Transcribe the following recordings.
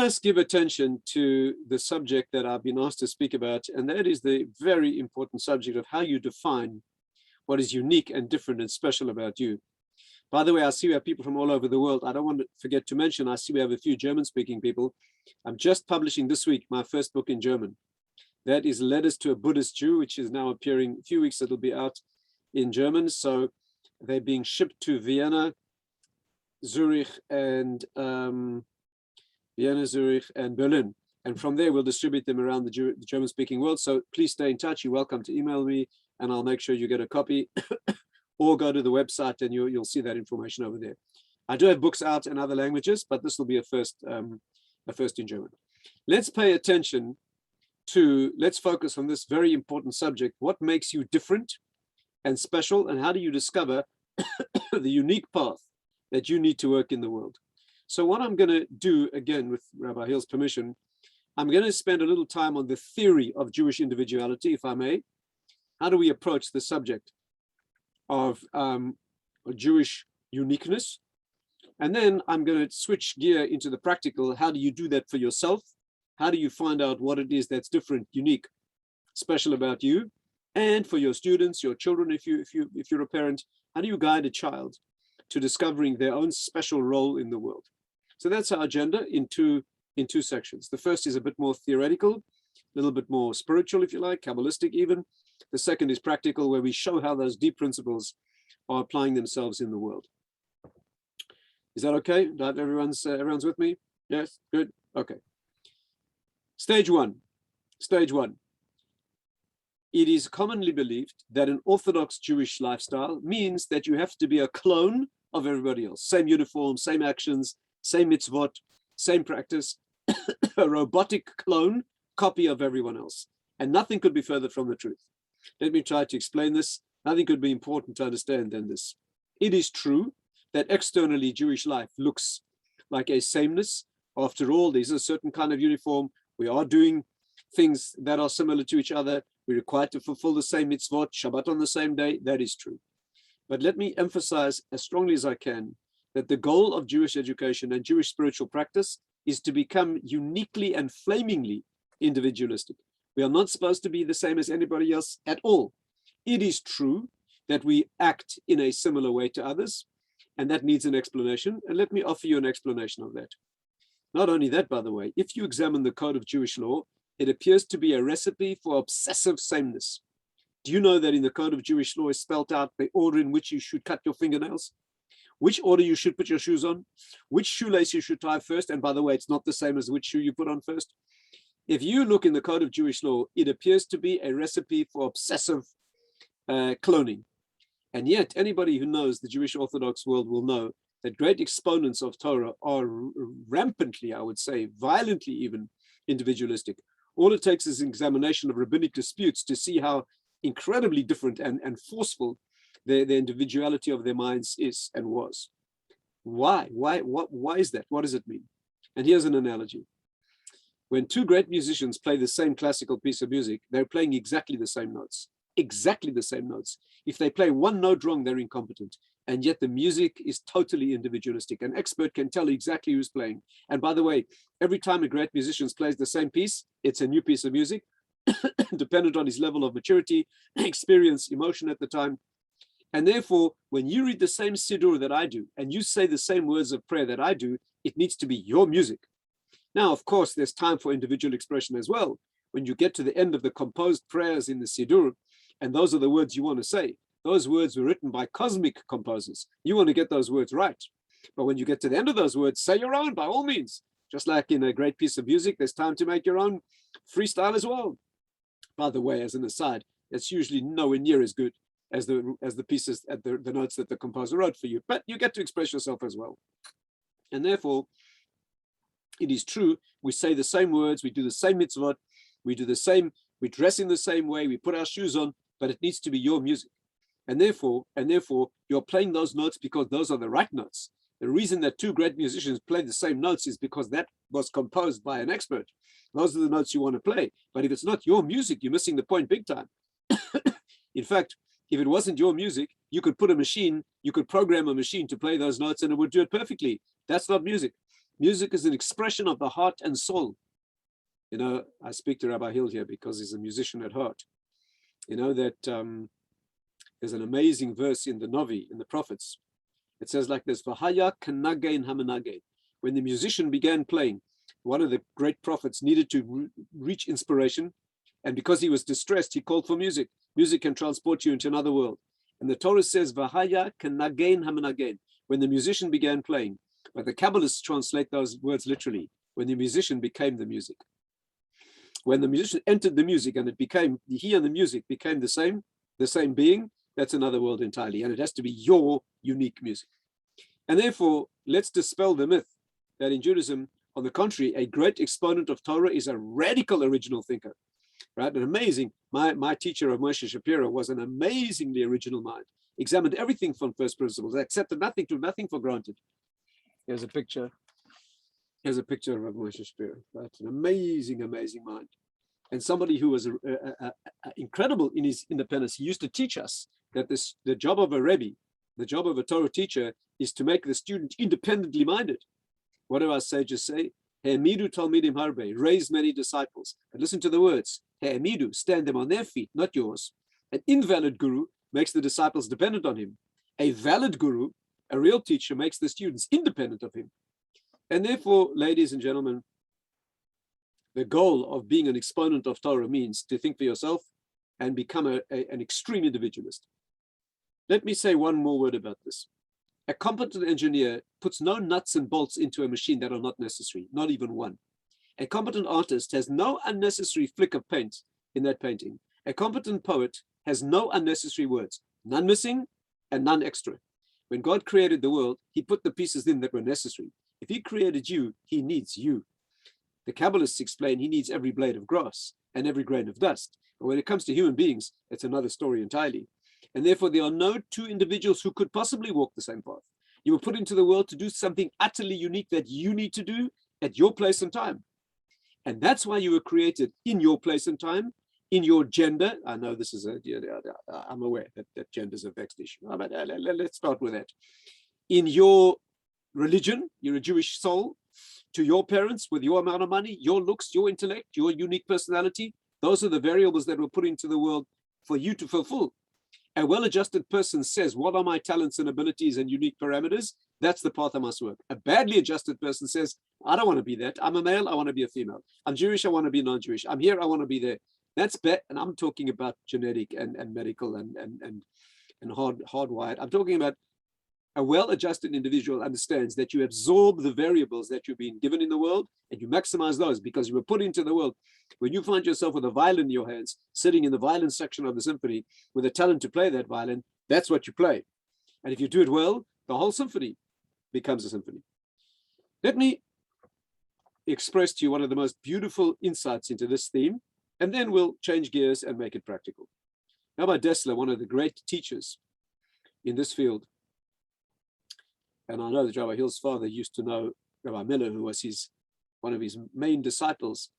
us give attention to the subject that I've been asked to speak about, and that is the very important subject of how you define what is unique and different and special about you. By the way, I see we have people from all over the world. I don't want to forget to mention, I see we have a few German-speaking people. I'm just publishing this week my first book in German. That is Letters to a Buddhist Jew, which is now appearing a few weeks. It'll be out in German. So they're being shipped to Vienna, Zurich, and Berlin. And from there, we'll distribute them around the German-speaking world. So please stay in touch. You're welcome to email me, and I'll make sure you get a copy. Or go to the website and you'll see that information over there. I do have books out in other languages, but this will be a first in German. Let's pay attention to, let's focus on this very important subject. What makes you different and special, and how do you discover the unique path that you need to work in the world? So what I'm gonna do, again, with Rabbi Hill's permission, I'm gonna spend a little time on the theory of Jewish individuality, if I may. How do we approach the subject of Jewish uniqueness? And then I'm going to switch gear into the practical. How do you do that for yourself? How do you find out what it is that's different, unique, special about you? And for your students, your children, if you're a parent, how do you guide a child to discovering their own special role in the world? So that's our agenda in two sections. The first is a bit more theoretical, a little bit more spiritual, if you like, Kabbalistic even. The second is practical, where we show how those deep principles are applying themselves in the world. Is that okay? That everyone's with me? Yes, good. Okay. Stage one. It is commonly believed that an Orthodox Jewish lifestyle means that you have to be a clone of everybody else. Same uniform, same actions, same mitzvot, same practice, a robotic clone, copy of everyone else. And nothing could be further from the truth. Let me try to explain this. Nothing could be important to understand than this. It is true that externally Jewish life looks like a sameness. After all, there's a certain kind of uniform. We are doing things that are similar to each other. We're required to fulfill the same mitzvot, Shabbat on the same day. That is true. But let me emphasize as strongly as I can that the goal of Jewish education and Jewish spiritual practice is to become uniquely and flamingly individualistic. We are not supposed to be the same as anybody else at all. It is true that we act in a similar way to others, and that needs an explanation. And let me offer you an explanation of that. Not only that, by the way, if you examine the code of Jewish law, it appears to be a recipe for obsessive sameness. Do you know that in the code of Jewish law is spelled out the order in which you should cut your fingernails? Which order you should put your shoes on? Which shoelace you should tie first? And by the way, it's not the same as which shoe you put on first. If you look in the code of Jewish law, it appears to be a recipe for obsessive cloning. And yet, anybody who knows the Jewish Orthodox world will know that great exponents of Torah are rampantly, I would say, violently even, individualistic. All it takes is an examination of rabbinic disputes to see how incredibly different and forceful the individuality of their minds is and was. Why is that? What does it mean? And here's an analogy. When two great musicians play the same classical piece of music, they're playing exactly the same notes. Exactly the same notes. If they play one note wrong, they're incompetent. And yet the music is totally individualistic. An expert can tell exactly who's playing. And by the way, every time a great musician plays the same piece, it's a new piece of music, dependent on his level of maturity, experience, emotion at the time. And therefore, when you read the same siddur that I do, and you say the same words of prayer that I do, it needs to be your music. Now, of course, there's time for individual expression as well. When you get to the end of the composed prayers in the siddur, and those are the words you want to say, those words were written by cosmic composers. You want to get those words right. But when you get to the end of those words, say your own by all means. Just like in a great piece of music, there's time to make your own freestyle as well. By the way, as an aside, it's usually nowhere near as good as the pieces, the notes that the composer wrote for you. But you get to express yourself as well. And therefore, it is true, we say the same words, we do the same mitzvot, we dress in the same way, we put our shoes on, but it needs to be your music. And therefore, you're playing those notes because those are the right notes. The reason that two great musicians play the same notes is because that was composed by an expert. Those are the notes you want to play. But if it's not your music, you're missing the point big time. In fact, if it wasn't your music, you could program a machine to play those notes and it would do it perfectly. That's not music. Music is an expression of the heart and soul. You know, I speak to Rabbi Hill here because he's a musician at heart. You know that there's an amazing verse in the Novi, in the prophets. It says like this, V'haya k'nagein hamenagein. When the musician began playing, one of the great prophets needed to reach inspiration. And because he was distressed, he called for music. Music can transport you into another world. And the Torah says, V'haya k'nagein hamenagein. When the musician began playing. But the Kabbalists translate those words literally. When the musician became the music. When the musician entered the music and it became, he and the music became the same being, that's another world entirely. And it has to be your unique music. And therefore, let's dispel the myth that in Judaism, on the contrary, a great exponent of Torah is a radical original thinker, right? An amazing, my teacher of Moshe Shapiro was an amazingly original mind, examined everything from first principles, accepted nothing, took nothing for granted. Here's a picture of Moshe Shapiro, right? An amazing, amazing mind. And somebody who was incredible in his independence. He used to teach us that the job of a Rabbi, the job of a Torah teacher, is to make the student independently minded. What do our sages say? He'emidu talmidim harbe, raise many disciples. And listen to the words. He'emidu, stand them on their feet, not yours. An invalid guru makes the disciples dependent on him. A valid guru, a real teacher, makes the students independent of him. And therefore, ladies and gentlemen, the goal of being an exponent of Torah means to think for yourself and become an extreme individualist. Let me say one more word about this. A competent engineer puts no nuts and bolts into a machine that are not necessary, not even one. A competent artist has no unnecessary flick of paint in that painting. A competent poet has no unnecessary words, none missing and none extra. When God created the world, he put the pieces in that were necessary. If he created you, he needs you. The Kabbalists explain he needs every blade of grass and every grain of dust. But when it comes to human beings, it's another story entirely. And therefore, there are no two individuals who could possibly walk the same path. You were put into the world to do something utterly unique that you need to do at your place and time. And that's why you were created in your place and time, in your gender. I know this is I'm aware that gender is a vexed issue. But let's start with that. In your religion, you're a Jewish soul. To your parents, with your amount of money, your looks, your intellect, your unique personality, those are the variables that were put into the world for you to fulfill. A well-adjusted person says, what are my talents and abilities and unique parameters? That's the path I must work. A badly adjusted person says, I don't want to be that. I'm a male, I want to be a female. I'm Jewish, I want to be non-Jewish. I'm here, I want to be there. That's bad. And I'm talking about genetic and medical and hardwired. I'm talking about a well-adjusted individual understands that you absorb the variables that you've been given in the world and you maximize those because you were put into the world. When you find yourself with a violin in your hands, sitting in the violin section of the symphony with a talent to play that violin, that's what you play. And if you do it well, the whole symphony becomes a symphony. Let me express to you one of the most beautiful insights into this theme, and then we'll change gears and make it practical. Rabbi Dessler, one of the great teachers in this field, and I know that Rabbi Hill's father used to know Rabbi Miller, who was one of his main disciples.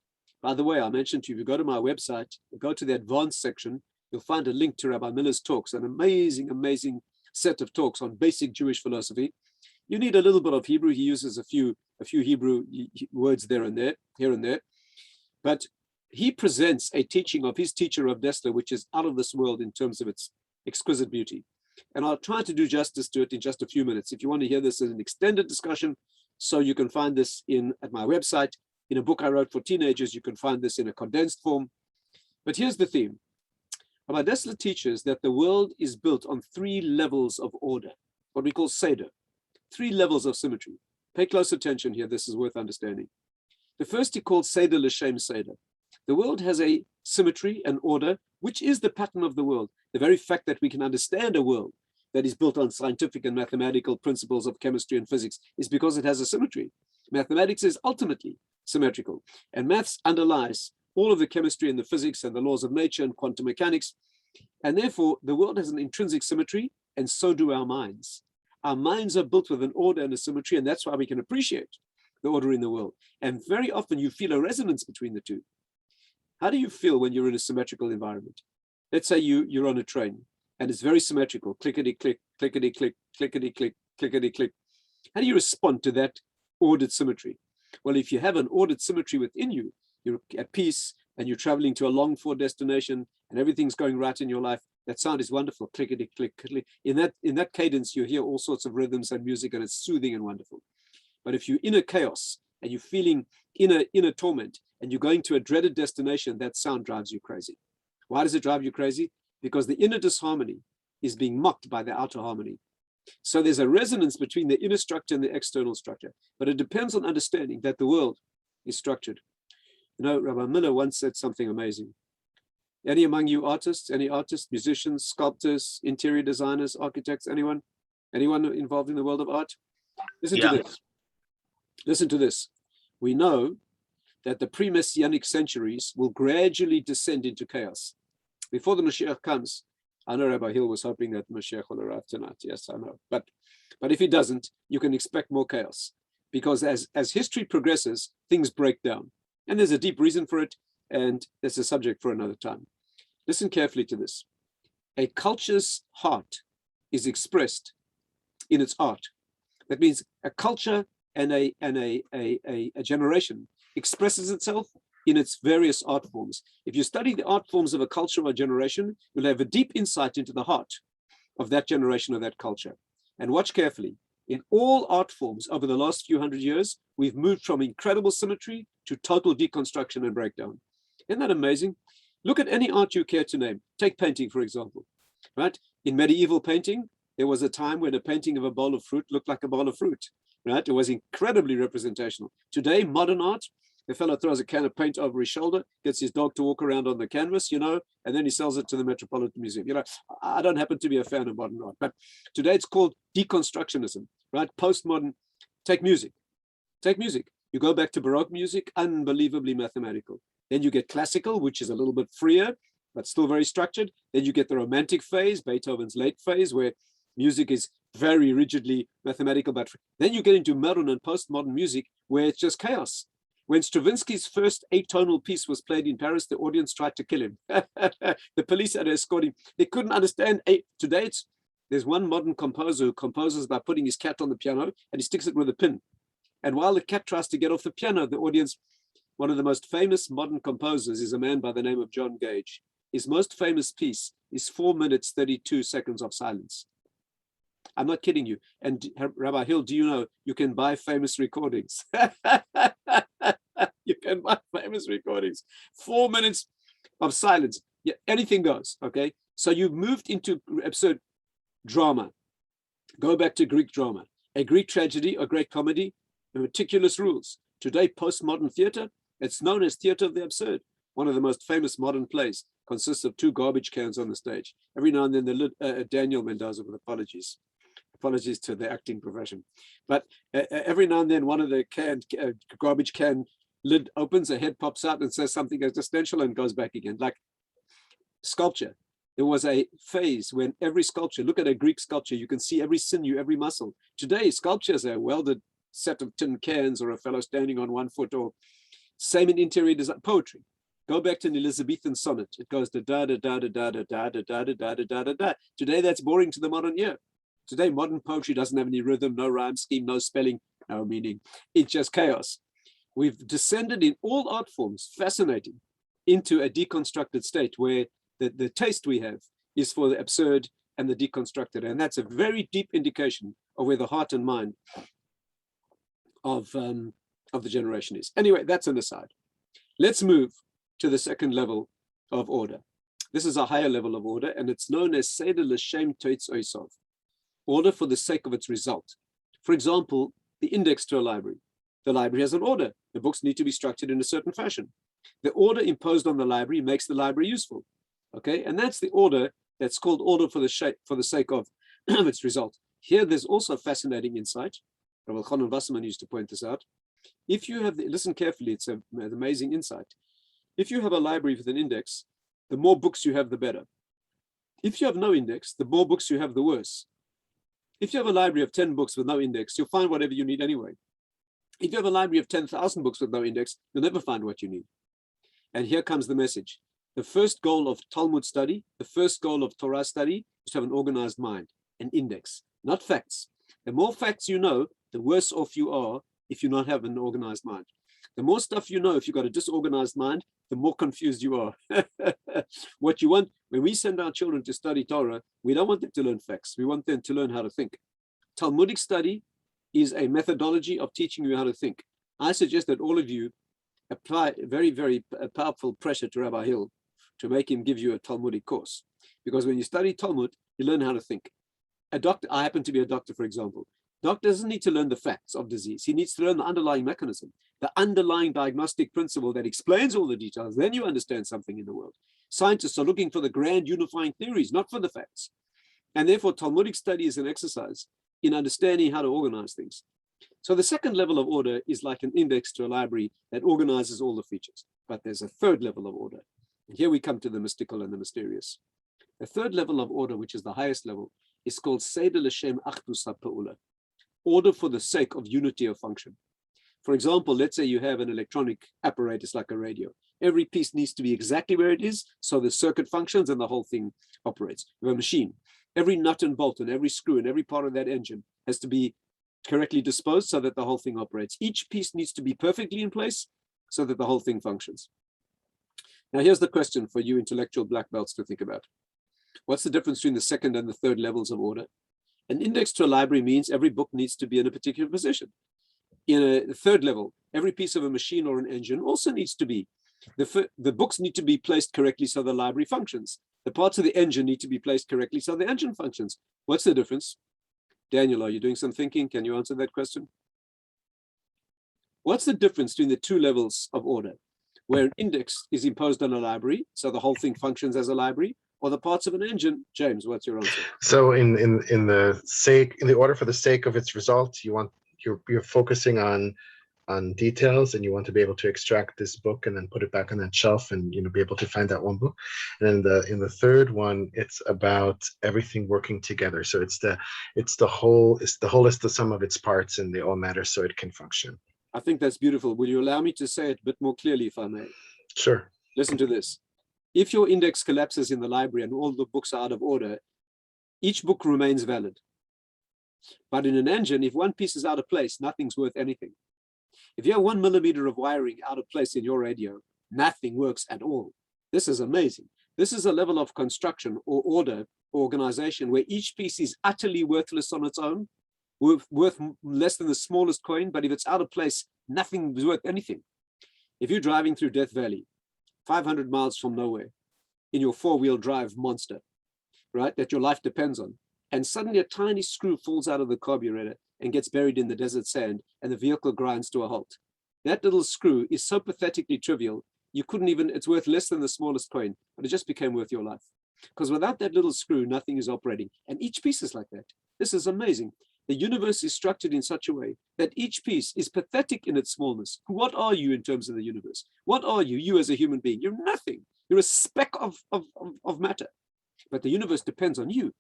By the way, I mentioned to you, if you go to my website, go to the advanced section, you'll find a link to Rabbi Miller's talks, an amazing, amazing set of talks on basic Jewish philosophy. You need a little bit of Hebrew. He uses a few Hebrew words here and there. But he presents a teaching of his teacher of Dessler, which is out of this world in terms of its exquisite beauty. And I'll try to do justice to it in just a few minutes. If you want to hear this as an extended discussion, so you can find this at my website. In a book I wrote for teenagers, you can find this in a condensed form. But here's the theme. Rabbi Dessler teaches that the world is built on 3 levels of order, what we call Seder, 3 levels of symmetry. Pay close attention here, this is worth understanding. The first he called Seder L'Shem Seder. The world has a symmetry and order, which is the pattern of the world. The very fact that we can understand a world that is built on scientific and mathematical principles of chemistry and physics is because it has a symmetry. Mathematics is ultimately symmetrical, and maths underlies all of the chemistry and the physics and the laws of nature and quantum mechanics. And therefore, the world has an intrinsic symmetry, and so do our minds. Our minds are built with an order and a symmetry, and that's why we can appreciate the order in the world. And very often you feel a resonance between the two. How do you feel when you're in a symmetrical environment? Let's say you're on a train and it's very symmetrical, clickety-click, clickety-click, clickety-click, clickety-click. How do you respond to that ordered symmetry. Well, if you have an ordered symmetry within you, you're at peace and you're traveling to a longed-for destination and everything's going right in your life. That sound is wonderful. Clickety click, click. In that cadence, you hear all sorts of rhythms and music, and it's soothing and wonderful. But if you're in a chaos and you're feeling inner torment and you're going to a dreaded destination, that sound drives you crazy. Why does it drive you crazy? Because the inner disharmony is being mocked by the outer harmony. So there's a resonance between the inner structure and the external structure, but it depends on understanding that the world is structured. You know, Rabbi Miller once said something amazing. Any among you artists, any artists, musicians, sculptors, interior designers, architects, anyone involved in the world of art? Listen to this. Listen to this. We know that the pre-Messianic centuries will gradually descend into chaos. Before the Mashiach comes, I know Rabbi Hill was hoping that Mashiach will arrive tonight. Yes, I know. But if he doesn't, you can expect more chaos. Because as history progresses, things break down. And there's a deep reason for it, and that's a subject for another time. Listen carefully to this. A culture's heart is expressed in its art. That means a culture and a generation expresses itself in its various art forms. If you study the art forms of a culture or a generation, you'll have a deep insight into the heart of that generation or that culture. And watch carefully. In all art forms over the last few hundred years, we've moved from incredible symmetry to total deconstruction and breakdown. Isn't that amazing? Look at any art you care to name. Take painting, for example. Right? In medieval painting, there was a time when a painting of a bowl of fruit looked like a bowl of fruit. Right? It was incredibly representational. Today, modern art, the fellow throws a can of paint over his shoulder, gets his dog to walk around on the canvas, and then he sells it to the Metropolitan Museum. I don't happen to be a fan of modern art, but today it's called deconstructionism, right? Postmodern. Take music. You go back to Baroque music, unbelievably mathematical. Then you get classical, which is a little bit freer, but still very structured. Then you get the Romantic phase, Beethoven's late phase, where music is very rigidly mathematical, but then you get into modern and postmodern music where it's just chaos. When Stravinsky's first atonal piece was played in Paris, the audience tried to kill him. The police had to escort him. They couldn't understand. Today, there's one modern composer who composes by putting his cat on the piano and he sticks it with a pin. And while the cat tries to get off the piano, the audience, one of the most famous modern composers is a man by the name of John Gage. His most famous piece is 4 minutes, 32 seconds of silence. I'm not kidding you. And Rabbi Hill, do you know you can buy famous recordings? You can buy famous recordings. 4 minutes of silence. Yeah, anything goes, okay? So you've moved into absurd drama. Go back to Greek drama. A Greek tragedy or great comedy, meticulous rules. Today, postmodern theater, it's known as theater of the absurd. One of the most famous modern plays consists of 2 garbage cans on the stage. Every now and then, Daniel Mendoza, with apologies to the acting profession. But every now and then, one of the garbage can lid opens, a head pops out and says something existential and goes back again. Like sculpture. There was a phase when every sculpture, look at a Greek sculpture, you can see every sinew, every muscle. Today, sculpture is a welded set of tin cans or a fellow standing on 1 foot, or same in interior design. Poetry. Go back to an Elizabethan sonnet. It goes da da da da da da da da da da da da da da da. Today, that's boring to the modern ear. Today, modern poetry doesn't have any rhythm, no rhyme scheme, no spelling, no meaning. It's just chaos. We've descended in all art forms, fascinating, into a deconstructed state where the taste we have is for the absurd and the deconstructed. And that's a very deep indication of where the heart and mind of the generation is. Anyway, that's an aside. Let's move to the second level of order. This is a higher level of order, and it's known as Seder L'Shem Tatz Oisov, order for the sake of its result. For example, the index to a library. The library has an order. The books need to be structured in a certain fashion. The order imposed on the library makes the library useful. Okay, and that's the order that's called order for the sake of its result. Here, there's also fascinating insight. Rabbi Chanan Wasserman used to point this out. If you have, listen carefully, it's an amazing insight. If you have a library with an index, the more books you have, the better. If you have no index, the more books you have, the worse. If you have a library of 10 books with no index, you'll find whatever you need anyway. If you have a library of 10,000 books with no index, you'll never find what you need. And here comes the message. The first goal of Talmud study, the first goal of Torah study is to have an organized mind, an index, not facts. The more facts you know, the worse off you are if you not have an organized mind. The more stuff you know, if you've got a disorganized mind, the more confused you are. What you want, when we send our children to study Torah, we don't want them to learn facts. We want them to learn how to think. Talmudic study is a methodology of teaching you how to think. I suggest that all of you apply very, very powerful pressure to Rabbi Hill to make him give you a Talmudic course. Because when you study Talmud, you learn how to think. A doctor, I happen to be a doctor, for example. Doctor doesn't need to learn the facts of disease. He needs to learn the underlying mechanism, the underlying diagnostic principle that explains all the details. Then you understand something in the world. Scientists are looking for the grand unifying theories, not for the facts. And therefore, Talmudic study is an exercise in understanding how to organize things. So the second level of order is like an index to a library that organizes all the features. But there's a third level of order. And here we come to the mystical and the mysterious. The third level of order, which is the highest level, is called Seder L'Shem Achdus HaPa'ula, order for the sake of unity of function. For example, let's say you have an electronic apparatus like a radio. Every piece needs to be exactly where it is, so the circuit functions and the whole thing operates. You have a machine. Every nut and bolt and every screw and every part of that engine has to be correctly disposed so that the whole thing operates. Each piece needs to be perfectly in place so that the whole thing functions. Now, here's the question for you intellectual black belts to think about. What's the difference between the second and the third levels of order? An index to a library means every book needs to be in a particular position. In a third level, every piece of a machine or an engine also needs to be. The books need to be placed correctly so the library functions. The parts of the engine need to be placed correctly so the engine functions. What's the difference? Daniel, are you doing some thinking? Can you answer that question? What's the difference between the two levels of order, where an index is imposed on a library, so the whole thing functions as a library, or the parts of an engine? James, what's your answer? So in the order for the sake of its result, you're focusing on details, and you want to be able to extract this book and then put it back on that shelf and be able to find that one book. And in the third one, it's about everything working together. So it's the whole is the sum of its parts, and they all matter so it can function. I think that's beautiful. Will you allow me to say it a bit more clearly, if I may? Sure. Listen to this. If your index collapses in the library and all the books are out of order, each book remains valid. But in an engine, if one piece is out of place, nothing's worth anything. If you have 1 millimeter of wiring out of place in your radio, nothing works at all. This is amazing. This is a level of construction or order, or organization, where each piece is utterly worthless on its own, worth less than the smallest coin, but if it's out of place, nothing is worth anything. If you're driving through Death Valley, 500 miles from nowhere, in your 4-wheel drive monster, right, that your life depends on, and suddenly a tiny screw falls out of the carburetor and gets buried in the desert sand, and the vehicle grinds to a halt. That little screw is so pathetically trivial, you couldn't even, it's worth less than the smallest coin, but it just became worth your life. Because without that little screw, nothing is operating. And each piece is like that. This is amazing. The universe is structured in such a way that each piece is pathetic in its smallness. What are you in terms of the universe? What are you? You as a human being, you're nothing. You're a speck of matter. But the universe depends on you.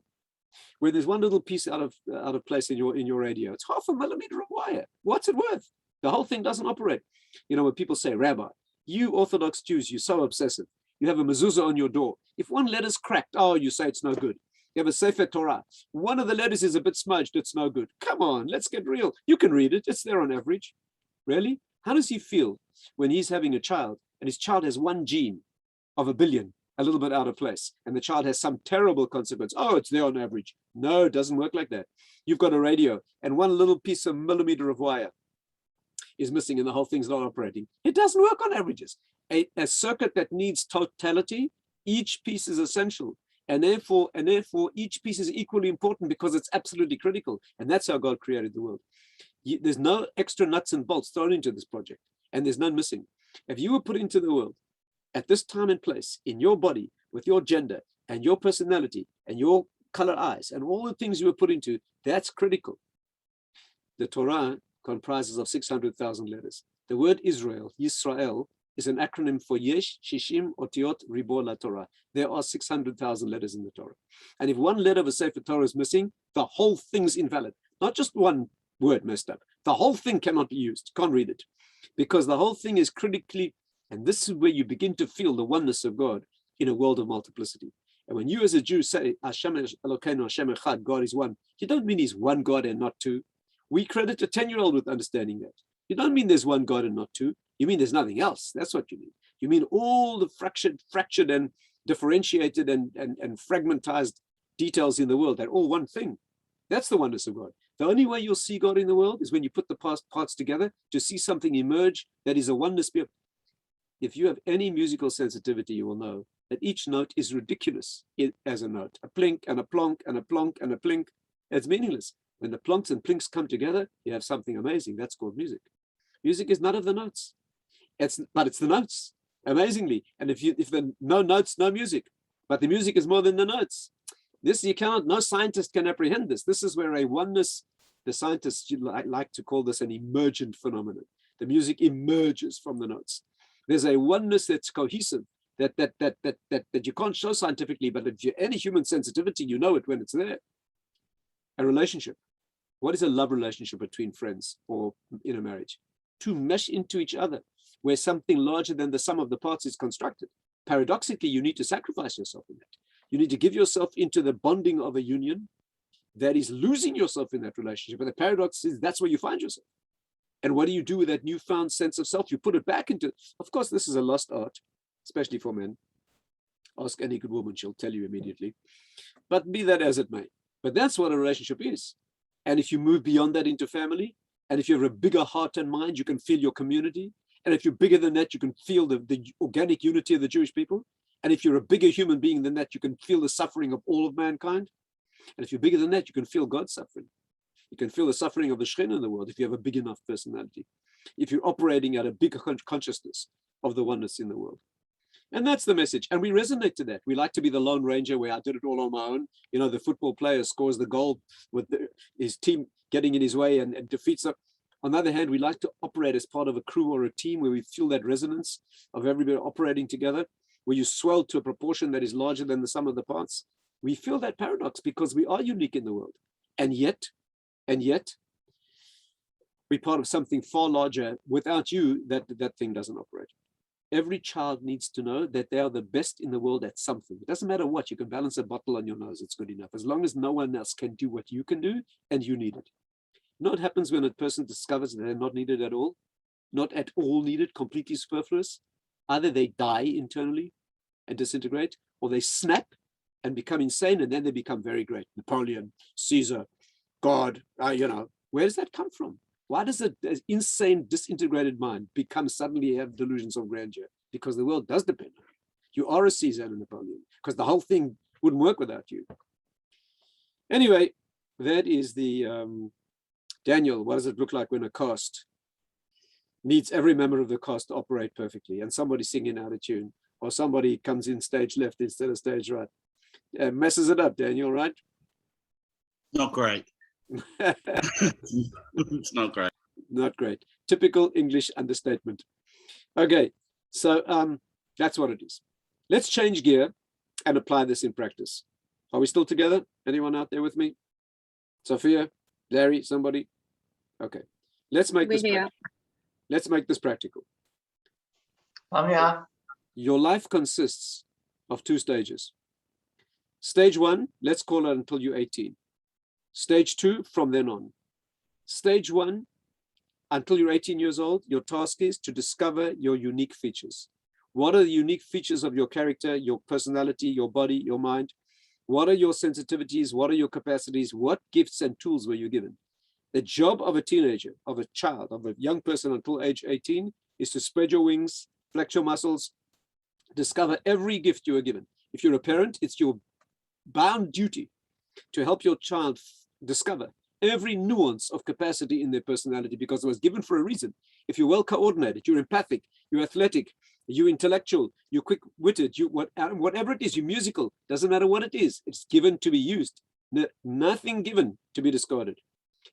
Where there's one little piece out of place in your radio, it's 0.5 millimeter of wire. What's it worth? The whole thing doesn't operate. When people say, Rabbi, you Orthodox Jews, you're so obsessive. You have a mezuzah on your door. If one letter's cracked, you say it's no good. You have a Sefer Torah. One of the letters is a bit smudged, it's no good. Come on, let's get real. You can read it, it's there on average. Really? How does he feel when he's having a child and his child has one gene of 1 billion, a little bit out of place, and the child has some terrible consequence? Oh, it's there on average. No, it doesn't work like that. You've got a radio and one little piece of millimeter of wire is missing and the whole thing's not operating. It doesn't work on averages. A circuit that needs totality, each piece is essential. And therefore, each piece is equally important because it's absolutely critical. And that's how God created the world. There's no extra nuts and bolts thrown into this project, and there's none missing. If you were put into the world at this time and place, in your body, with your gender and your personality and your color eyes and all the things you were put into, that's critical. The Torah comprises of 600,000 letters. The word Israel, Yisrael, is an acronym for Yesh Shishim Otiot Ribor La Torah. There are 600,000 letters in the Torah. And if one letter of a Sefer Torah is missing, the whole thing's invalid. Not just one word messed up. The whole thing cannot be used. Can't read it. Because the whole thing is critically, and this is where you begin to feel the oneness of God in a world of multiplicity. And when you as a Jew say, Hashem Elokeinu Hashem Echad, God is one, you don't mean he's one God and not two. We credit a 10-year-old with understanding that. You don't mean there's one God and not two. You mean there's nothing else. That's what you mean. You mean all the fractured and differentiated and fragmentized details in the world. They're all one thing. That's the oneness of God. The only way you'll see God in the world is when you put the parts together to see something emerge that is a oneness. If you have any musical sensitivity, you will know that each note is ridiculous as a note. A plink and a plonk and a plonk and a plink. It's meaningless. When the plonks and plinks come together, you have something amazing. That's called music. Music is none of the notes. But it's the notes, amazingly. And if the no notes, no music. But the music is more than the notes. No scientist can apprehend this. This is where a oneness, the scientists like to call this an emergent phenomenon. The music emerges from the notes. There's a oneness that's cohesive, that you can't show scientifically, but if you any human sensitivity, you know it when it's there. A relationship. What is a love relationship between friends or in a marriage? To mesh into each other, where something larger than the sum of the parts is constructed. Paradoxically, you need to sacrifice yourself in that. You need to give yourself into the bonding of a union that is losing yourself in that relationship. But the paradox is that's where you find yourself. And what do you do with that newfound sense of self? You put it back into, of course, this is a lost art, especially for men. Ask any good woman, she'll tell you immediately. But be that as it may. But that's what a relationship is. And if you move beyond that into family, and if you have a bigger heart and mind, you can feel your community. And if you're bigger than that, you can feel the organic unity of the Jewish people. And if you're a bigger human being than that, you can feel the suffering of all of mankind. And if you're bigger than that, you can feel God's suffering. You can feel the suffering of the Shekhinah in the world if you have a big enough personality. If you're operating at a bigger consciousness of the oneness in the world. And that's the message. And we resonate to that. We like to be the Lone Ranger where I did it all on my own. You know, the football player scores the goal with his team getting in his way and defeats them. On the other hand, we like to operate as part of a crew or a team where we feel that resonance of everybody operating together, where you swell to a proportion that is larger than the sum of the parts. We feel that paradox because we are unique in the world. And yet, we're part of something far larger. Without you, that thing doesn't operate. Every child needs to know that they are the best in the world at something. It doesn't matter what, you can balance a bottle on your nose, it's good enough. As long as no one else can do what you can do and you need it. You know what happens when a person discovers that they're not needed at all? Not at all needed, completely superfluous. Either they die internally and disintegrate, or they snap and become insane, and then they become very great. Napoleon, Caesar, God, where does that come from? Why does an insane, disintegrated mind suddenly have delusions of grandeur? Because the world does depend on you. You are a Caesar and a Napoleon, because the whole thing wouldn't work without you. Anyway, that is the Daniel. What does it look like when a cast needs every member of the cast to operate perfectly, and somebody singing out of tune, or somebody comes in stage left instead of stage right? Messes it up, Daniel, right? Not great. It's not great. Not great. Typical English understatement. Okay, so that's what it is. Let's change gear and apply this in practice. Are we still together? Anyone out there with me? Sophia, Larry, somebody? Okay, let's make this practical. Let's make this practical. I'm here. Your life consists of 2 stages. Stage 1, let's call it until you're 18. Stage 2, from then on. Stage 1, until you're 18 years old, your task is to discover your unique features. What are the unique features of your character, your personality, your body, your mind? What are your sensitivities? What are your capacities? What gifts and tools were you given? The job of a teenager, of a child, of a young person until age 18 is to spread your wings, flex your muscles, discover every gift you are given. If you're a parent, it's your bound duty to help your child discover every nuance of capacity in their personality, because it was given for a reason. If you're well coordinated, you're empathic, you're athletic, you're intellectual, you're quick-witted, whatever it is, you're musical, doesn't matter what it is, it's given to be used. Nothing given to be discarded.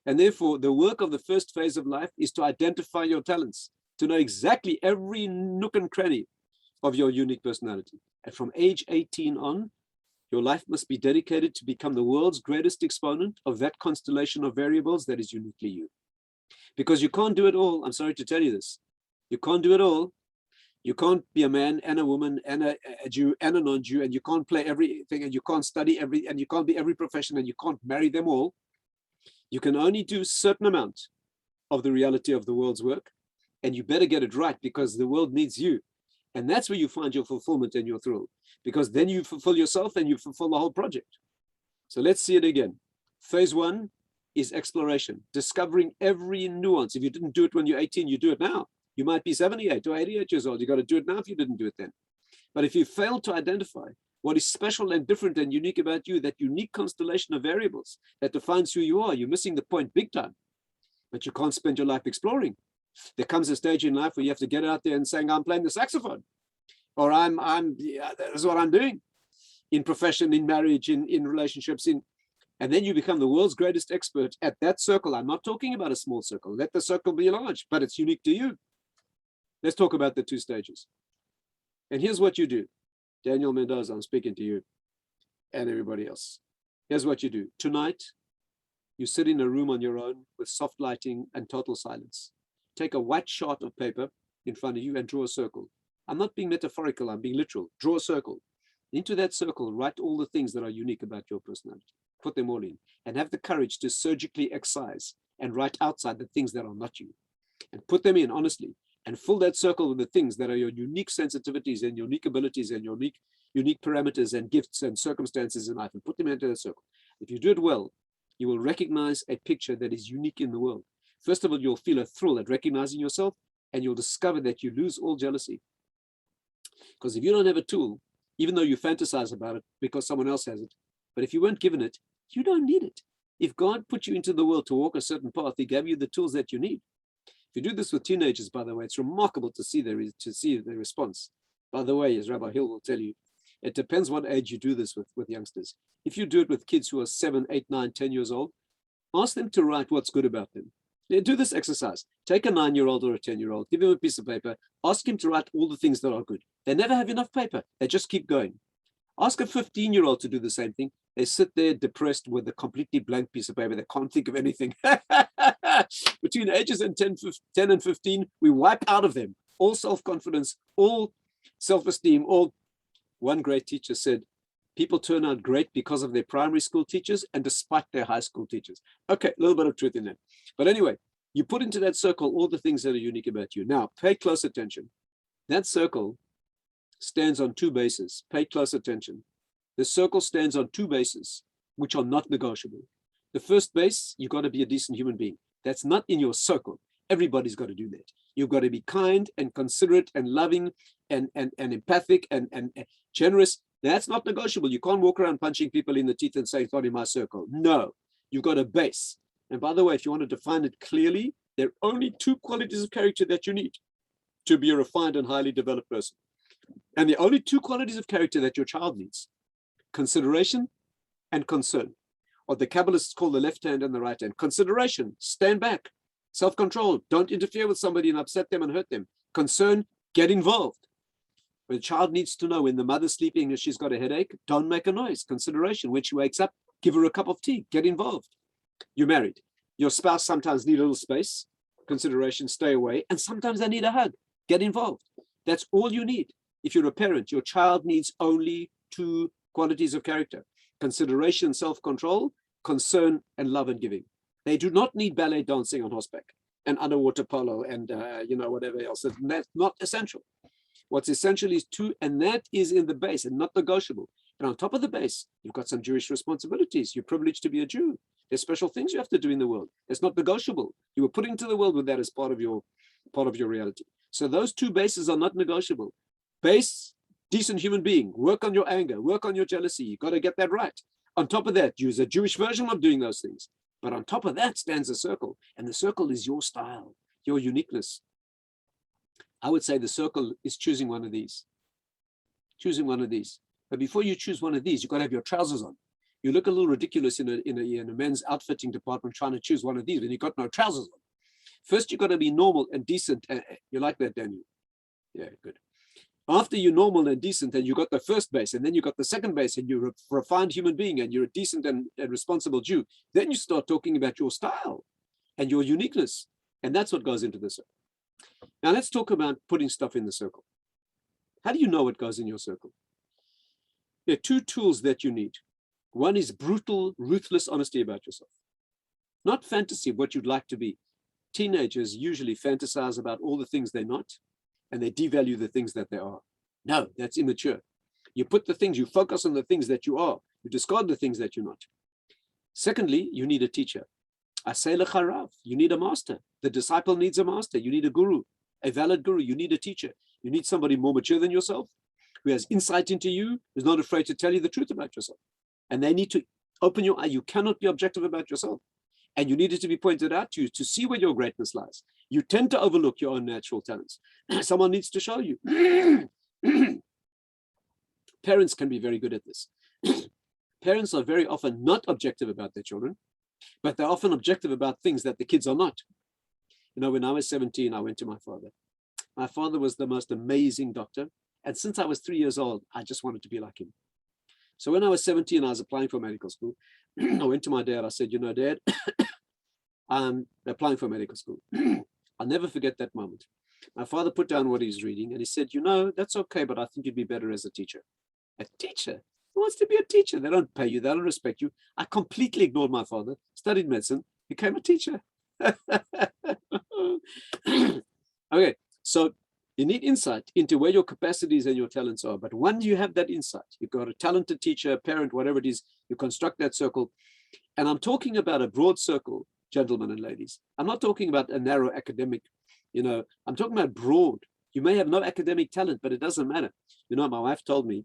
And therefore, the work of the first phase of life is to identify your talents, to know exactly every nook and cranny of your unique personality. And from age 18 on, your life must be dedicated to become the world's greatest exponent of that constellation of variables that is uniquely you. Because you can't do it all. I'm sorry to tell you this. You can't do it all. You can't be a man and a woman and a Jew and a non-Jew, and you can't play everything, and you can't study and you can't be every profession, and you can't marry them all. You can only do a certain amount of the reality of the world's work. And you better get it right because the world needs you. And that's where you find your fulfillment and your thrill, because then you fulfill yourself and you fulfill the whole project. So let's see it again. Phase 1 is exploration, discovering every nuance. If you didn't do it when you're 18, you do it now. You might be 78 or 88 years old. You got to do it now if you didn't do it then. But if you fail to identify what is special and different and unique about you, that unique constellation of variables that defines who you are, you're missing the point big time. But you can't spend your life exploring. There comes a stage in life where you have to get out there and saying, I'm playing the saxophone, or that's what I'm doing in profession, in marriage, in relationships, and then you become the world's greatest expert at that circle. I'm not talking about a small circle. Let the circle be large, but it's unique to you. Let's talk about the 2 stages. And here's what you do. Daniel Mendoza, I'm speaking to you and everybody else. Here's what you do. Tonight, you sit in a room on your own with soft lighting and total silence. Take a white chart of paper in front of you and draw a circle. I'm not being metaphorical, I'm being literal. Draw a circle. Into that circle, write all the things that are unique about your personality. Put them all in and have the courage to surgically excise and write outside the things that are not you. And put them in honestly and fill that circle with the things that are your unique sensitivities and unique abilities and unique parameters and gifts and circumstances in life, and put them into that circle. If you do it well, you will recognize a picture that is unique in the world. First of all, you'll feel a thrill at recognizing yourself, and you'll discover that you lose all jealousy. Because if you don't have a tool, even though you fantasize about it because someone else has it, but if you weren't given it, you don't need it. If God put you into the world to walk a certain path, he gave you the tools that you need. If you do this with teenagers, by the way, it's remarkable to see their response. By the way, as Rabbi Hill will tell you, it depends what age you do this with youngsters. If you do it with kids who are 7, 8, 9, 10 years old, ask them to write what's good about them. Do this exercise. Take a 9-year-old or a 10-year-old, give him a piece of paper, ask him to write all the things that are good. They never have enough paper. They just keep going. Ask a 15-year-old to do the same thing. They sit there depressed with a completely blank piece of paper. They can't think of anything. Between ages of 10 and 15, we wipe out of them all self-confidence, all self-esteem, all. One great teacher said, people turn out great because of their primary school teachers and despite their high school teachers. Okay, a little bit of truth in that. But anyway, you put into that circle all the things that are unique about you. Now, pay close attention. That circle stands on 2 bases. Pay close attention. The circle stands on 2 bases, which are not negotiable. The first base, you've got to be a decent human being. That's not in your circle. Everybody's got to do that. You've got to be kind and considerate and loving and empathic and generous. That's not negotiable. You can't walk around punching people in the teeth and say, it's not in my circle. No, you've got a base. And by the way, if you want to define it clearly, there are only 2 qualities of character that you need to be a refined and highly developed person. And the only 2 qualities of character that your child needs: consideration and concern. What the Kabbalists call the left hand and the right hand. Consideration, stand back. Self-control, don't interfere with somebody and upset them and hurt them. Concern, get involved. When a child needs to know when the mother's sleeping and she's got a headache, don't make a noise. Consideration, when she wakes up, give her a cup of tea, get involved. You're married. Your spouse sometimes need a little space. Consideration, stay away. And sometimes they need a hug, get involved. That's all you need. If you're a parent, your child needs only 2 qualities of character: consideration, self-control, concern, and love and giving. They do not need ballet dancing on horseback and underwater polo and whatever else. That's not essential. What's essential is 2, and that is in the base and not negotiable. And on top of the base, you've got some Jewish responsibilities. You're privileged to be a Jew. There's special things you have to do in the world. It's not negotiable. You were put into the world with that as part of your reality. So those 2 bases are not negotiable. Base, decent human being. Work on your anger. Work on your jealousy. You've got to get that right. On top of that, use a Jewish version of doing those things. But on top of that stands a circle. And the circle is your style, your uniqueness. I would say the circle is choosing one of these. Choosing one of these. But before you choose one of these, you've got to have your trousers on. You look a little ridiculous in a men's outfitting department trying to choose one of these when you've got no trousers on. First, you've got to be normal and decent. You like that, Daniel? Yeah, good. After you're normal and decent, and you got the first base, and then you got the second base, and you're a refined human being, and you're a decent and responsible Jew, then you start talking about your style and your uniqueness. And that's what goes into the circle. Now let's talk about putting stuff in the circle. How do you know what goes in your circle? There are 2 tools that you need. One is brutal, ruthless honesty about yourself. Not fantasy of what you'd like to be. teenagers usually fantasize about all the things they're not, and they devalue the things that they are. No, that's immature. You focus on the things that you are, you discard the things that you're not. Secondly, you need a teacher. Asay l'charav, you need a master. The disciple needs a master. You need a guru, a valid guru. You need a teacher. You need somebody more mature than yourself, who has insight into you, who's not afraid to tell you the truth about yourself. And they need to open your eye. You cannot be objective about yourself. And you need it to be pointed out to you to see where your greatness lies. You tend to overlook your own natural talents. Someone needs to show you. Parents can be very good at this. Parents are very often not objective about their children, but they're often objective about things that the kids are not. You know, when I was 17, I went to my father. My father was the most amazing doctor. And since I was 3 years old, I just wanted to be like him. So when I was 17, I was applying for medical school. I went to my dad. I said, you know, Dad, I'm applying for medical school. I'll never forget that moment. My father put down what he's reading and he said, you know, that's okay, but I think you'd be better as a teacher. A teacher? Who wants to be a teacher? They don't pay you. They don't respect you. I completely ignored my father, studied medicine, became a teacher. Okay, so you need insight into where your capacities and your talents are. But once you have that insight, you've got a talented teacher, a parent, whatever it is, you construct that circle. And I'm talking about a broad circle, gentlemen and ladies. I'm not talking about a narrow academic, you know, I'm talking about broad. You may have no academic talent, but it doesn't matter. You know, my wife told me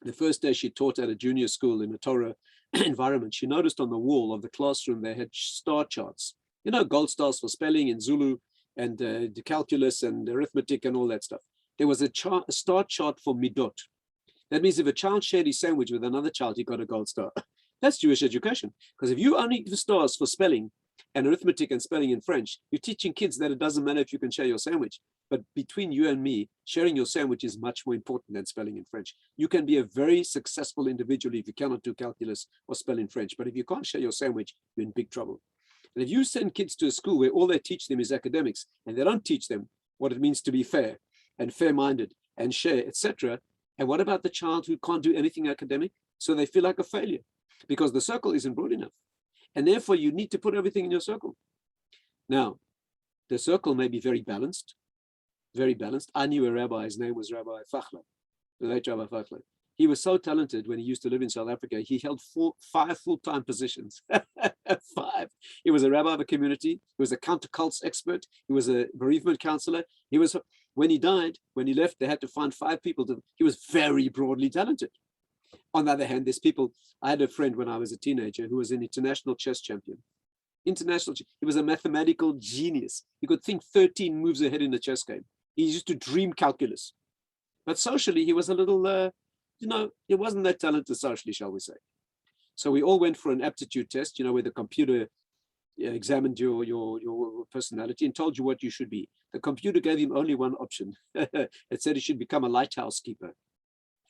the first day she taught at a junior school in a Torah environment, she noticed on the wall of the classroom, they had star charts, you know, gold stars for spelling in Zulu, and the calculus and arithmetic and all that stuff. There was a star chart for midot. That means if a child shared his sandwich with another child, he got a gold star. That's Jewish education. Because if you only give stars for spelling and arithmetic and spelling in French, you're teaching kids that it doesn't matter if you can share your sandwich. But between you and me, sharing your sandwich is much more important than spelling in French. You can be a very successful individual if you cannot do calculus or spell in French. But if you can't share your sandwich, you're in big trouble. And if you send kids to a school where all they teach them is academics, and they don't teach them what it means to be fair and fair-minded and share, etc., and what about the child who can't do anything academic? So they feel like a failure because the circle isn't broad enough. And therefore, you need to put everything in your circle. Now, the circle may be very balanced, very balanced. I knew a rabbi, his name was Rabbi Fachler, the late Rabbi Fachler. He was so talented when he used to live in South Africa. He held 5 full-time positions. 5. He was a rabbi of a community. He was a counter-cults expert. He was a bereavement counselor. He was, when he died, when he left, they had to find 5 people. He was very broadly talented. On the other hand, there's people. I had a friend when I was a teenager who was an international chess champion. He was a mathematical genius. He could think 13 moves ahead in a chess game. He used to dream calculus. But socially, he was a little... you know, he wasn't that talented socially, shall we say. So we all went for an aptitude test, you know, where the computer examined your personality and told you what you should be. The computer gave him only one option. It said he should become a lighthouse keeper.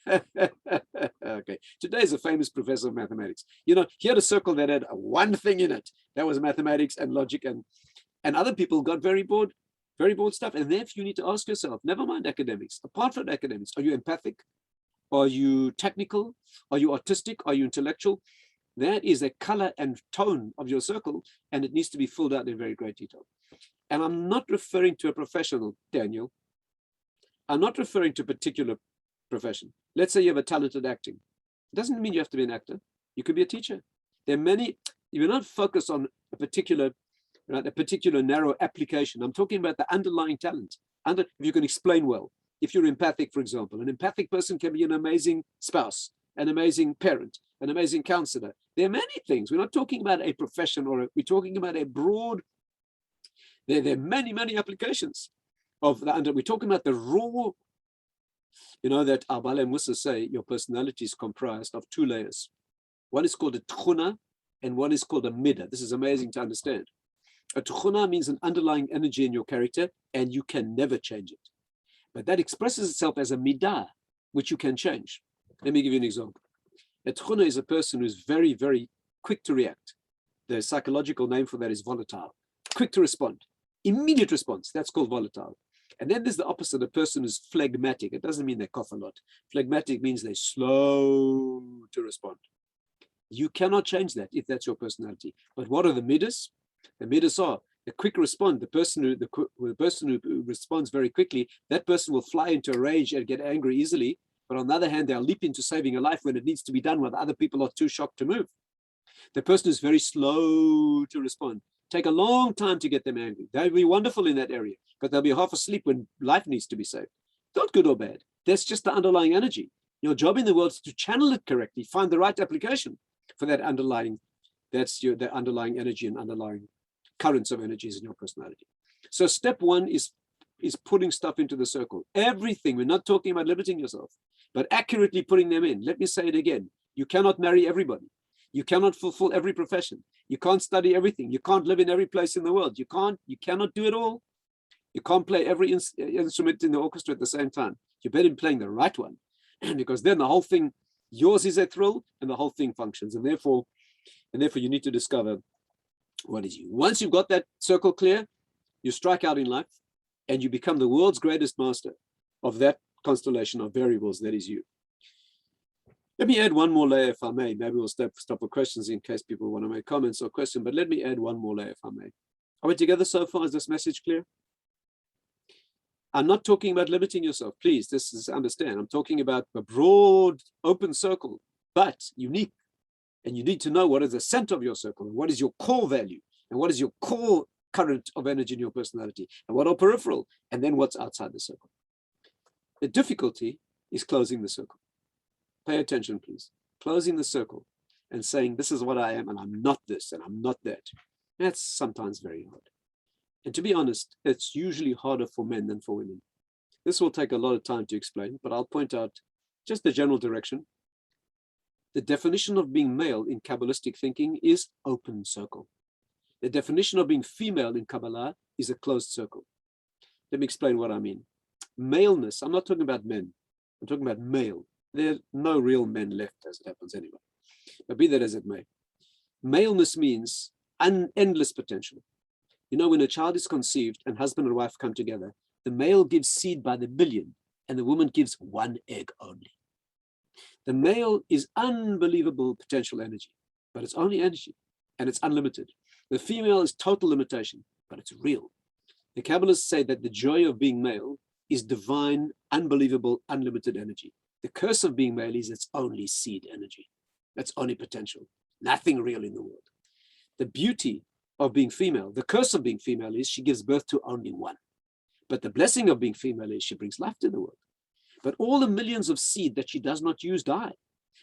Okay, today is a famous professor of mathematics. You know, he had a circle that had one thing in it. That was mathematics and logic, and other people got very bored stuff. And therefore you need to ask yourself, never mind academics, apart from academics, are you empathic? Are you technical? Are you artistic? Are you intellectual? That is a color and tone of your circle, and it needs to be filled out in very great detail. And I'm not referring to a professional, Daniel. I'm not referring to a particular profession. Let's say you have a talented acting. It doesn't mean you have to be an actor. You could be a teacher. There are many, you're not focused on a particular narrow application. I'm talking about the underlying talent. If you can explain well. If you're empathic, for example, an empathic person can be an amazing spouse, an amazing parent, an amazing counselor. There are many things. We're not talking about a profession we're talking about a broad, there are many, many applications of the we're talking about the raw, you know, that Abale and Musa say your personality is comprised of 2 layers. One is called a tchuna and one is called a midah. This is amazing to understand. A tchuna means an underlying energy in your character and you can never change it. But that expresses itself as a midah, which you can change. Let me give you an example. A tchuna is a person who's very, very quick to react. The psychological name for that is volatile. Quick to respond. Immediate response. That's called volatile. And then there's the opposite, a person who's phlegmatic. It doesn't mean they cough a lot. Phlegmatic means they're slow to respond. You cannot change that if that's your personality. But what are the middas? The middas are a quick response, the person who responds very quickly, that person will fly into a rage and get angry easily. But on the other hand, they'll leap into saving a life when it needs to be done when other people are too shocked to move. The person who's very slow to respond, take a long time to get them angry. They'll be wonderful in that area, but they'll be half asleep when life needs to be saved. Not good or bad. That's just the underlying energy. Your job in the world is to channel it correctly, find the right application for that underlying, the underlying energy and underlying currents of energies in your personality. So step one is putting stuff into the circle. Everything, we're not talking about limiting yourself, but accurately putting them in. Let me say it again. You cannot marry everybody. You cannot fulfill every profession. You can't study everything. You can't live in every place in the world. You cannot do it all. You can't play every instrument in the orchestra at the same time. You're better in playing the right one, because then the whole thing, yours is a thrill, and the whole thing functions. And therefore you need to discover what is you. Once you've got that circle clear, you strike out in life, and you become the world's greatest master of that constellation of variables that is you. Let me add one more layer, if I may. Maybe we'll stop for questions in case people want to make comments or questions, but let me add one more layer, if I may. Are we together so far? Is this message clear? I'm not talking about limiting yourself. Please, this is understand. I'm talking about a broad, open circle, but unique. And you need to know what is the center of your circle, and what is your core value, and what is your core current of energy in your personality, and what are peripheral, and then what's outside the circle. The difficulty is closing the circle. Pay attention, please. Closing the circle and saying, this is what I am, and I'm not this, and I'm not that. That's sometimes very hard. And to be honest, it's usually harder for men than for women. This will take a lot of time to explain, but I'll point out just the general direction. The definition of being male in Kabbalistic thinking is open circle. The definition of being female in Kabbalah is a closed circle. Let me explain what I mean. Maleness, I'm not talking about men, I'm talking about male. There are no real men left as it happens anyway, but be that as it may. Maleness means endless potential. You know, when a child is conceived and husband and wife come together, the male gives seed by the billion and the woman gives one egg only. The male is unbelievable potential energy, but it's only energy and it's unlimited. The female is total limitation, but it's real. The Kabbalists say that the joy of being male is divine, unbelievable, unlimited energy. The curse of being male is it's only seed energy. That's only potential, nothing real in the world. The beauty of being female, the curse of being female is she gives birth to only one. But the blessing of being female is she brings life to the world. But all the millions of seed that she does not use die.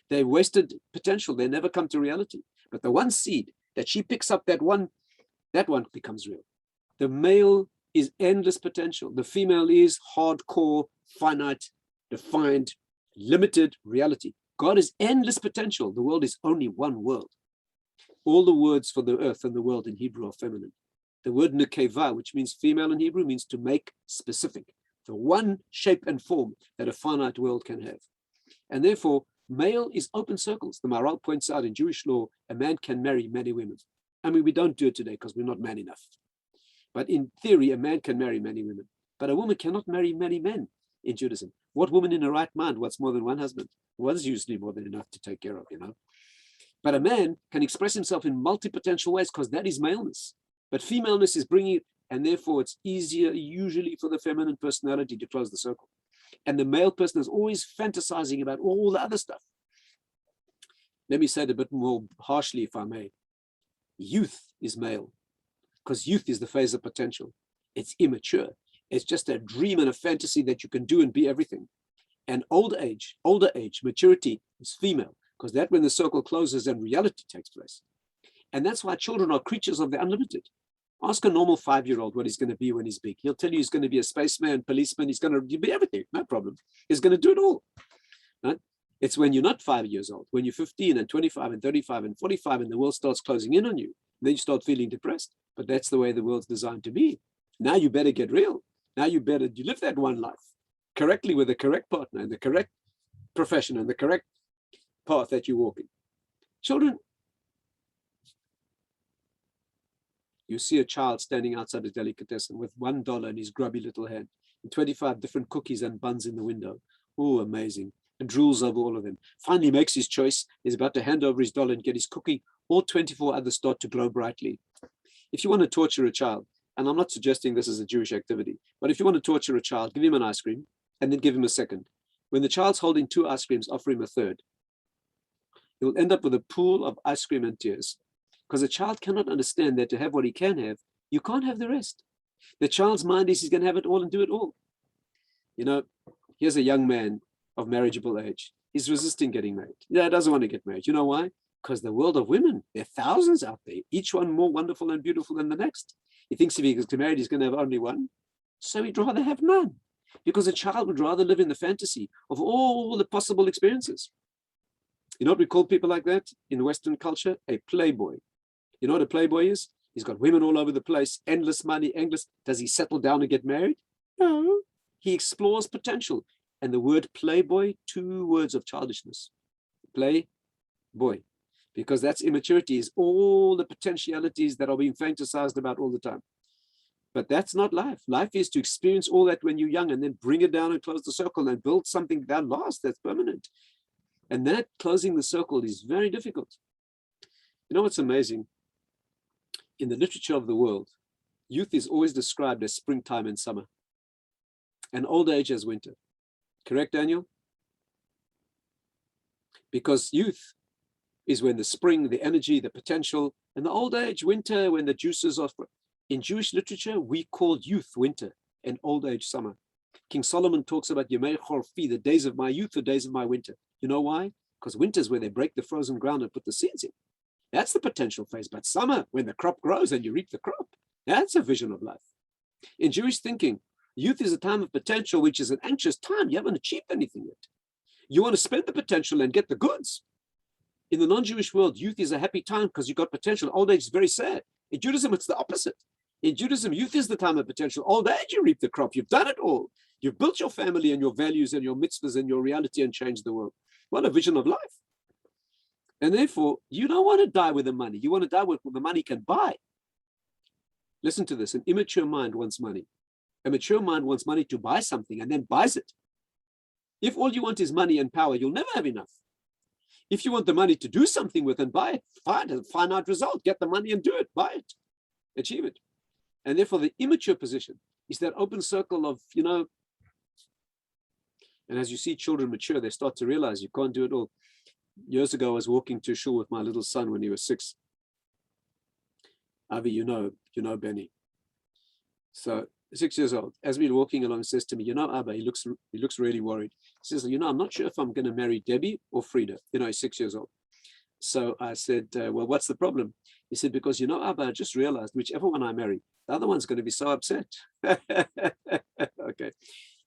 They wasted potential, they never come to reality. But the one seed that she picks up, that one becomes real. The male is endless potential. The female is hardcore, finite, defined, limited reality. God is endless potential. The world is only one world. All the words for the earth and the world in Hebrew are feminine. The word nekeva, which means female in Hebrew, means to make specific. The one shape and form that a finite world can have. And therefore, male is open circles. The Maharal points out in Jewish law, a man can marry many women. I mean, we don't do it today because we're not man enough. But in theory, a man can marry many women. But a woman cannot marry many men in Judaism. What woman in her right mind wants more than one husband? One's usually more than enough to take care of, you know. But a man can express himself in multi-potential ways because that is maleness. But femaleness is bringing it, and therefore it's easier usually for the feminine personality to close the circle. And the male person is always fantasizing about all the other stuff. Let me say it a bit more harshly, if I may. Youth is male, because youth is the phase of potential. It's immature. It's just a dream and a fantasy that you can do and be everything. And older age, maturity is female, because that's when the circle closes and reality takes place. And that's why children are creatures of the unlimited. Ask a normal 5-year-old what he's going to be when he's big. He'll tell you he's going to be a spaceman, policeman, he's going to be everything, no problem. He's going to do it all. Right? It's when you're not 5 years old, when you're 15 and 25 and 35 and 45 and the world starts closing in on you, then you start feeling depressed. But that's the way the world's designed to be. Now you better get real. Now you live that one life correctly with the correct partner and the correct profession and the correct path that you walk in. Children, you see a child standing outside a delicatessen with $1 in his grubby little hand and 25 different cookies and buns in the window. Oh, amazing. And drools over all of them. Finally makes his choice. He's about to hand over his dollar and get his cookie. All 24 others start to glow brightly. If you want to torture a child, and I'm not suggesting this is a Jewish activity, but if you want to torture a child, give him an ice cream and then give him a second. When the child's holding 2 ice creams, offer him a third. He'll end up with a pool of ice cream and tears, because a child cannot understand that to have what he can have, you can't have the rest. The child's mind is he's going to have it all and do it all. You know, here's a young man of marriageable age. He's resisting getting married. Yeah, he doesn't want to get married. You know why? Because the world of women, there are thousands out there, each one more wonderful and beautiful than the next. He thinks if he gets married, he's going to have only one. So he'd rather have none, because a child would rather live in the fantasy of all the possible experiences. You know what we call people like that in Western culture? A playboy. You know what a playboy is? He's got women all over the place, endless money, endless. Does he settle down and get married? No. He explores potential. And the word playboy, 2 words of childishness. Play boy. Because that's immaturity, is all the potentialities that are being fantasized about all the time. But that's not life. Life is to experience all that when you're young and then bring it down and close the circle and build something that lasts, that's permanent. And that closing the circle is very difficult. You know what's amazing? In the literature of the world, youth is always described as springtime and summer, and old age as winter. Correct, Daniel? Because youth is when the spring, the energy, the potential, and the old age, winter, when the juices are. In Jewish literature, we call youth winter and old age summer. King Solomon talks about Yemei Chorfi, the days of my youth, the days of my winter. You know why? Because winter is where they break the frozen ground and put the seeds in. That's the potential phase. But summer, when the crop grows and you reap the crop, that's a vision of life. In Jewish thinking, youth is a time of potential, which is an anxious time. You haven't achieved anything yet. You want to spend the potential and get the goods. In the non-Jewish world, youth is a happy time because you got potential. Old age is very sad. In Judaism, it's the opposite. In Judaism, youth is the time of potential. Old age, you reap the crop. You've done it all. You've built your family and your values and your mitzvahs and your reality and changed the world. What a vision of life. And therefore, you don't want to die with the money. You want to die with what the money can buy. Listen to this. An immature mind wants money. A mature mind wants money to buy something and then buys it. If all you want is money and power, you'll never have enough. If you want the money to do something with and buy it, find a finite result. Get the money and do it. Buy it. Achieve it. And therefore, the immature position is that open circle of, and as you see children mature, they start to realize you can't do it all. Years ago, I was walking to shul with my little son when he was 6. Avi, you know Benny. So 6 years old, as we were walking along, says to me, Abba, he looks really worried. He says, I'm not sure if I'm going to marry Debbie or Frida. He's 6 years old. So I said, well, what's the problem? He said, because, Abba, I just realized whichever one I marry, the other one's going to be so upset. Okay.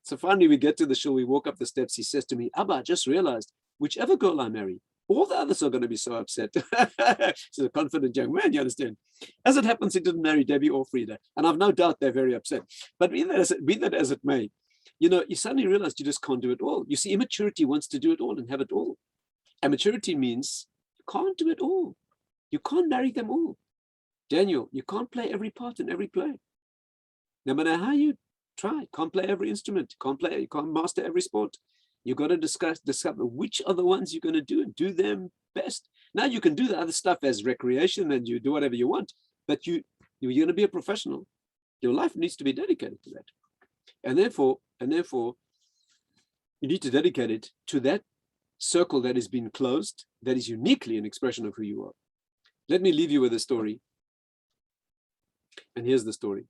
So finally we get to the shul, we walk up the steps. He says to me, Abba, I just realized whichever girl I marry, all the others are going to be so upset. He's a confident young man, you understand? As it happens, he didn't marry Debbie or Frida. And I've no doubt they're very upset. But be that as it may, you suddenly realize you just can't do it all. You see, immaturity wants to do it all and have it all. And maturity means you can't do it all. You can't marry them all. Daniel, you can't play every part in every play. No matter how you try, can't play every instrument, you can't master every sport. You've got to discover which are the ones you're going to do and do them best. Now you can do the other stuff as recreation and you do whatever you want, but you're going to be a professional. Your life needs to be dedicated to that. And therefore, you need to dedicate it to that circle that has been closed, that is uniquely an expression of who you are. Let me leave you with a story. And here's the story.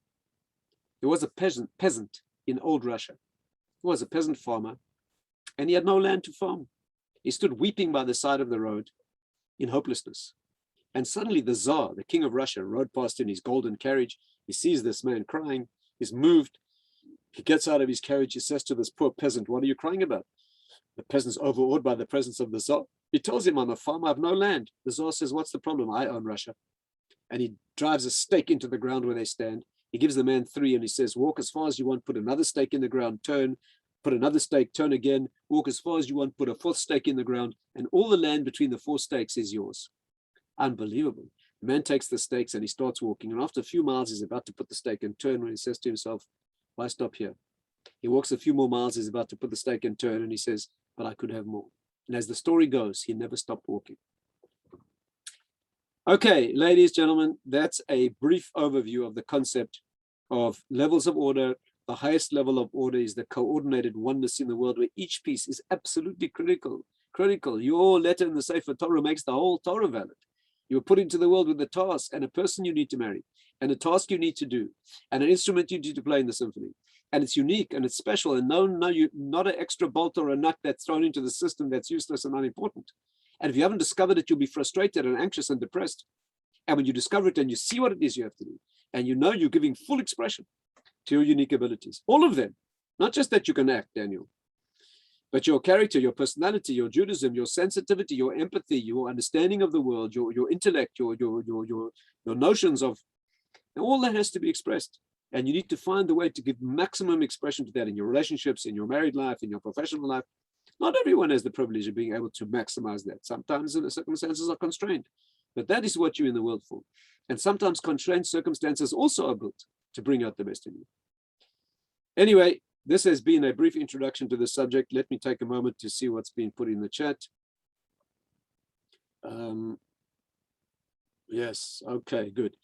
There was a peasant in old Russia. He was a peasant farmer, and he had no land to farm. He stood weeping by the side of the road in hopelessness. And suddenly the Tsar, the king of Russia, rode past in his golden carriage. He sees this man crying. He's moved. He gets out of his carriage. He says to this poor peasant, what are you crying about? The peasant's overawed by the presence of the Tsar. He tells him, I'm a farmer, I have no land. The Tsar says, what's the problem? I own Russia. And he drives a stake into the ground where they stand. He gives the man 3 and he says, walk as far as you want, put another stake in the ground, turn, put another stake, turn again, walk as far as you want, put a 4th stake in the ground, and all the land between the 4 stakes is yours. Unbelievable. The man takes the stakes and he starts walking. And after a few miles, he's about to put the stake and turn when he says to himself, why stop here? He walks a few more miles, he's about to put the stake and turn, and he says, but I could have more. And as the story goes, he never stopped walking. Okay, ladies, gentlemen, that's a brief overview of the concept of levels of order. The highest level of order is the coordinated oneness in the world, where each piece is absolutely critical. Your letter in the Sefer Torah makes the whole Torah valid. You were put into the world with a task and a person you need to marry, and a task you need to do, and an instrument you need to play in the symphony. And it's unique and it's special, and you not an extra bolt or a nut that's thrown into the system that's useless and unimportant. And if you haven't discovered it, you'll be frustrated and anxious and depressed. And when you discover it and you see what it is you have to do, and you know you're giving full expression to your unique abilities, all of them, not just that you can act, Daniel, but your character, your personality, your Judaism, your sensitivity, your empathy, your understanding of the world, your intellect, your notions of, and all that has to be expressed. And you need to find the way to give maximum expression to that in your relationships, in your married life, in your professional life. Not everyone has the privilege of being able to maximize that. Sometimes the circumstances are constrained, but that is what you're in the world for. And sometimes constrained circumstances also are built to bring out the best in you. Anyway, this has been a brief introduction to the subject. Let me take a moment to see what's been put in the chat. Yes, okay, good.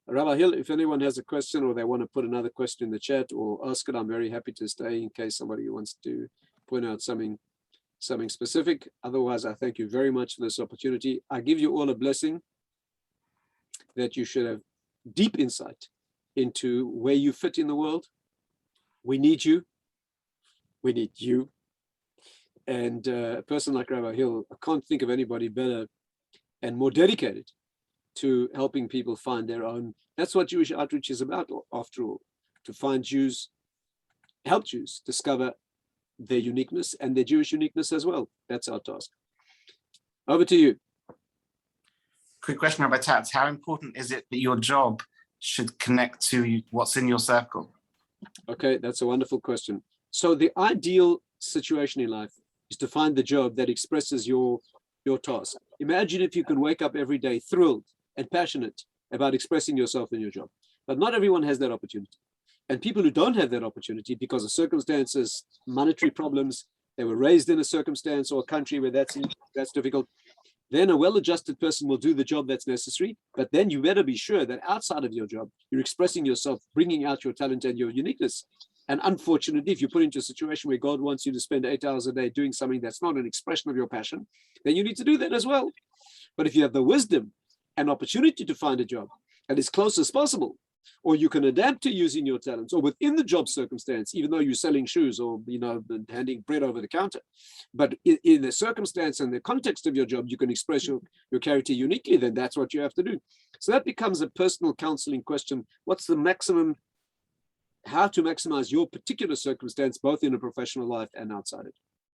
Rabbi Hill, if anyone has a question or they want to put another question in the chat or ask it, I'm very happy to stay in case somebody wants to point out something specific. Otherwise, I thank you very much for this opportunity. I give you all a blessing that you should have deep insight into where you fit in the world. We need you. We need you. And a person like Rabbi Hill, I can't think of anybody better and more dedicated to helping people find their own. That's what Jewish outreach is about, after all, to find Jews, help Jews discover their uniqueness and their Jewish uniqueness as well. That's our task. Over to you. Quick question about Tatz. How important is it that your job should connect to what's in your circle? Okay, that's a wonderful question. So the ideal situation in life is to find the job that expresses your task. Imagine if you can wake up every day thrilled and passionate about expressing yourself in your job. But not everyone has that opportunity. And people who don't have that opportunity because of circumstances, monetary problems, they were raised in a circumstance or a country where that's difficult, then a well-adjusted person will do the job that's necessary. But then you better be sure that outside of your job, you're expressing yourself, bringing out your talent and your uniqueness. And unfortunately, if you put into a situation where God wants you to spend 8 hours a day doing something that's not an expression of your passion, then you need to do that as well. But if you have the wisdom and opportunity to find a job that is close as possible, or you can adapt to using your talents, or within the job circumstance, even though you're selling shoes or handing bread over the counter, but in the circumstance and the context of your job, you can express your character uniquely, then that's what you have to do. So that becomes a personal counseling question. What's the maximum, how to maximize your particular circumstance, both in a professional life and outside it?